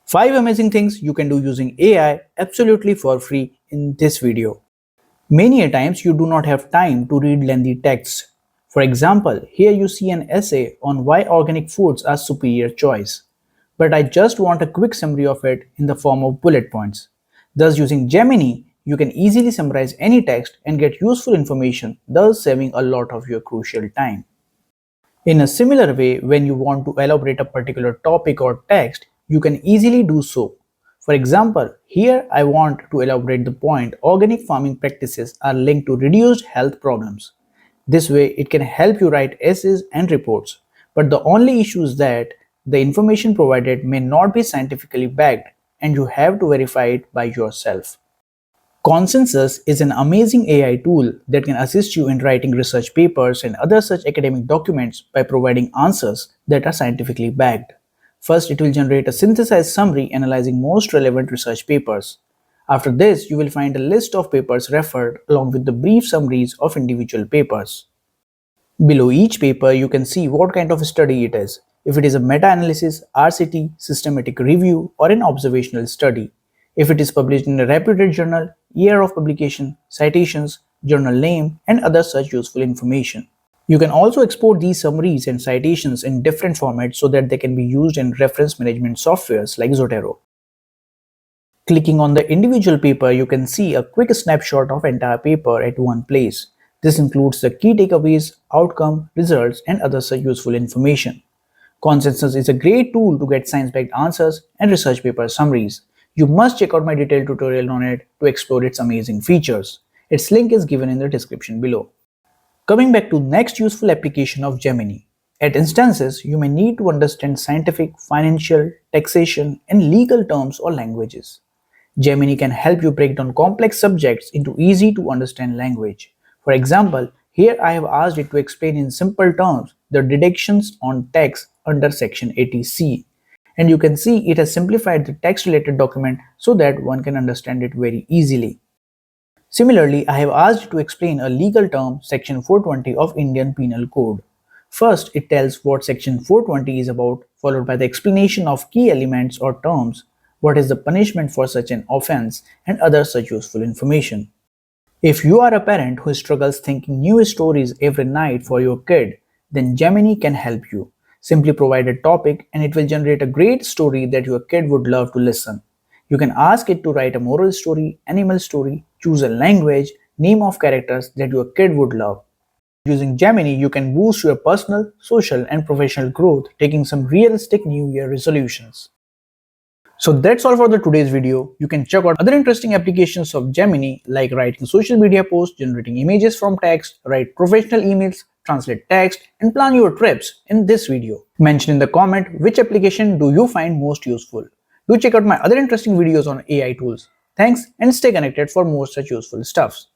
5 amazing things you can do using AI absolutely for free in this video. Many a times you do not have time to read lengthy texts. For example, here you see an essay on why organic foods are superior choice. But I just want a quick summary of it in the form of bullet points. Thus using Gemini, you can easily summarize any text and get useful information, thus saving a lot of your crucial time. In a similar way, when you want to elaborate a particular topic or text, you can easily do so. For example, here I want to elaborate the point organic farming practices are linked to reduced health problems. This way, it can help you write essays and reports. But the only issue is that the information provided may not be scientifically backed and you have to verify it by yourself. Consensus is an amazing AI tool that can assist you in writing research papers and other such academic documents by providing answers that are scientifically backed. First, it will generate a synthesized summary analyzing most relevant research papers. After this, you will find a list of papers referred along with the brief summaries of individual papers. Below each paper, you can see what kind of study it is, if it is a meta-analysis, RCT, systematic review, or an observational study. If it is published in a reputed journal, year of publication, citations, journal name, and other such useful information. You can also export these summaries and citations in different formats so that they can be used in reference management softwares like Zotero. Clicking on the individual paper, you can see a quick snapshot of entire paper at one place. This includes the key takeaways, outcome, results, and other such useful information. Consensus is a great tool to get science-backed answers and research paper summaries. You must check out my detailed tutorial on it to explore its amazing features. Its link is given in the description below. Coming back to next useful application of Gemini. At instances, you may need to understand scientific, financial, taxation, and legal terms or languages. Gemini can help you break down complex subjects into easy to understand language. For example, here I have asked it to explain in simple terms the deductions on tax under section 80C. And you can see it has simplified the text related document so that one can understand it very easily. Similarly, I have asked it to explain a legal term, section 420 of Indian Penal Code. First, it tells what section 420 is about, followed by the explanation of key elements or terms, what is the punishment for such an offense, and other such useful information. If you are a parent who struggles thinking new stories every night for your kid, then Gemini can help you. Simply provide a topic and it will generate a great story that your kid would love to listen. You can ask it to write a moral story, animal story, choose a language, name of characters that your kid would love. Using Gemini, you can boost your personal, social, and professional growth, taking some realistic New Year resolutions. So that's all for the today's video. You can check out other interesting applications of Gemini like writing social media posts, generating images from text, write professional emails, translate text, and plan your trips in this video. Mention in the comment which application do you find most useful. Do check out my other interesting videos on AI tools. Thanks and stay connected for more such useful stuffs.